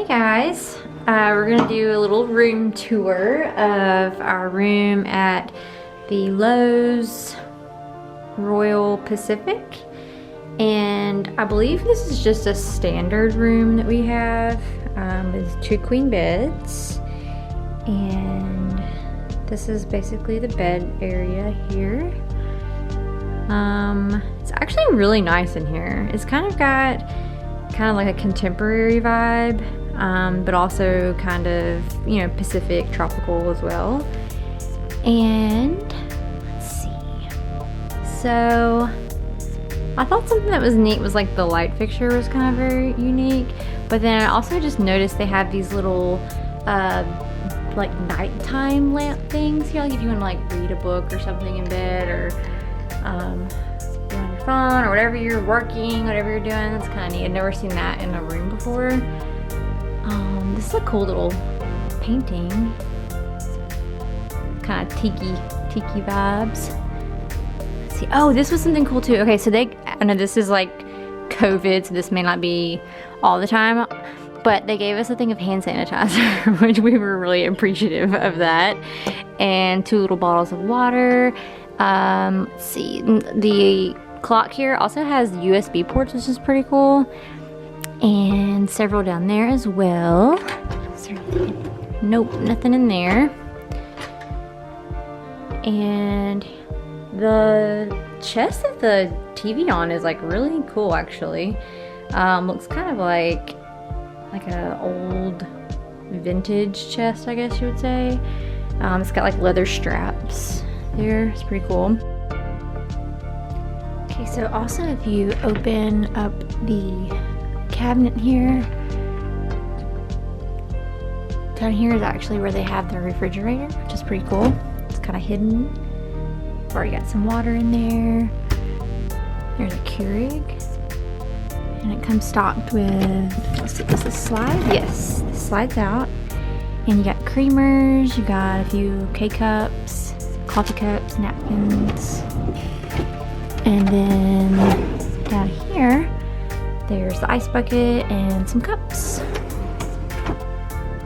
Hey guys, we're gonna do a little room tour of our room at the Loews Royal Pacific, and I believe this is just a standard room that we have with 2 queen beds, and this is basically the bed area here. It's actually really nice in here. It's kind of got like a contemporary vibe, but also kind of, you know, Pacific tropical as well. And let's see, so I thought something that was neat was like the light fixture was kind of very unique, but then I also just noticed they have these little like nighttime lamp things here, like if you want to like read a book or something in bed, or be on your phone or whatever you're working, whatever you're doing. That's kind of neat. I've never seen that in a room before. This is a cool little painting. Kind of tiki vibes. Let's see. Oh, this was something cool too. Okay, so I know this is like COVID, so this may not be all the time, but they gave us a thing of hand sanitizer, which we were really appreciative of that, and 2 little bottles of water. Let's see, the clock here also has USB ports, which is pretty cool, and several down there as well. Nope, nothing in there. And the chest that the TV on is like really cool, actually. Looks kind of like an old vintage chest, I guess you would say. It's got like leather straps there. It's pretty cool. Okay, so also if you open up the cabinet here, down here is actually where they have the refrigerator, which is pretty cool. It's kind of hidden. Already got some water in there. There's a Keurig, and it comes stocked with, let's see, does this slide? Yes, this slides out, and you got creamers, you got a few K-cups, coffee cups, napkins, and then down here there's the ice bucket and some cups.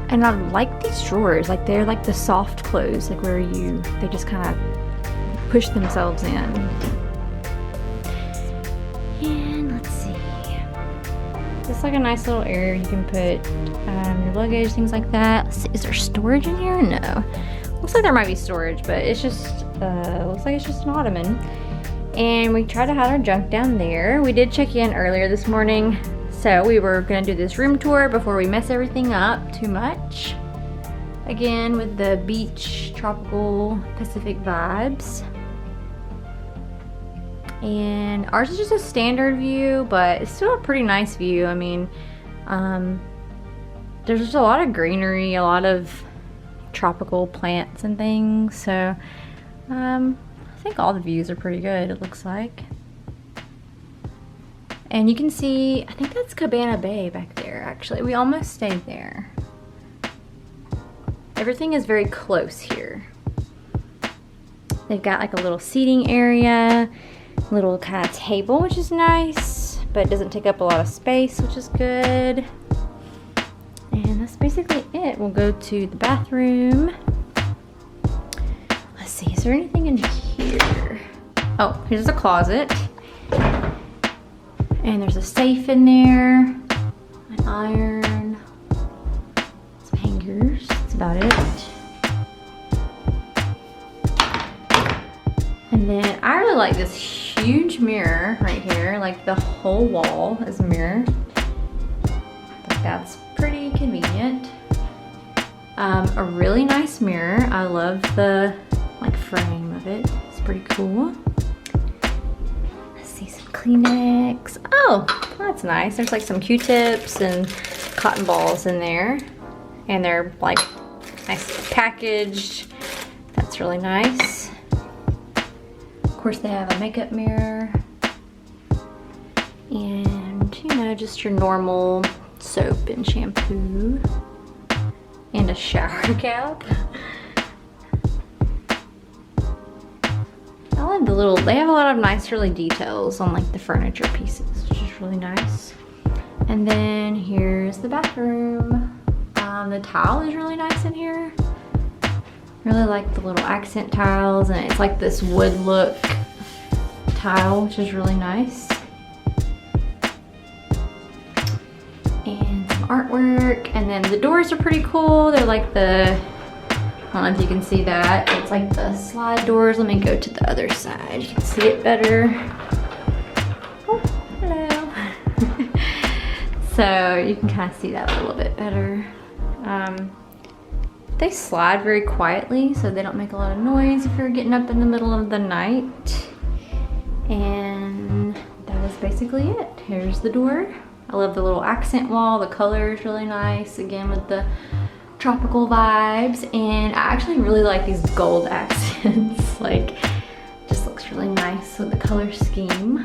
And I like these drawers, like they're like the soft close, like where they just kind of push themselves in. And let's see, it's like a nice little area you can put your luggage, things like that. Let's see, is there storage in here? No. Looks like there might be storage, but it's just, looks like it's just an ottoman. And we tried to hide our junk down there. We did check in earlier this morning, so we were gonna do this room tour before we mess everything up too much. Again, with the beach, tropical, Pacific vibes. And ours is just a standard view, but it's still a pretty nice view. I mean, there's just a lot of greenery, a lot of tropical plants and things, so I think all the views are pretty good, it looks like. And you can see, I think that's Cabana Bay back there, actually. We almost stayed there. Everything is very close here. They've got like a little seating area, little kind of table, which is nice, but it doesn't take up a lot of space, which is good. And that's basically it. We'll go to the bathroom. Let's see, is there anything in here? Oh, here's a closet. And there's a safe in there, an iron, some hangers, that's about it. And then I really like this huge mirror right here, like the whole wall is a mirror. I think that's pretty convenient. A really nice mirror. I love the like frame of it. It's pretty cool. Let's see, some Kleenex. Oh, that's nice. There's like some Q-tips and cotton balls in there, and they're like nice packaged. That's really nice. Of course, they have a makeup mirror, and you know, just your normal soap and shampoo, and a shower cap. I love the little, they have a lot of nice really details on like the furniture pieces, which is really nice. And then here's the bathroom. The tile is really nice in here. Really like the little accent tiles, and it's like this wood look tile, which is really nice. And some artwork, and then the doors are pretty cool. They're like the, I don't know if you can see that. It's like the slide doors. Let me go to the other side. You can see it better. Oh, hello. So you can kind of see that a little bit better. They slide very quietly, so they don't make a lot of noise if you're getting up in the middle of the night. And that is basically it. Here's the door. I love the little accent wall. The color is really nice, again with the tropical vibes. And I actually really like these gold accents. Like, just looks really nice with the color scheme.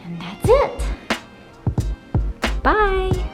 And that's it. Bye.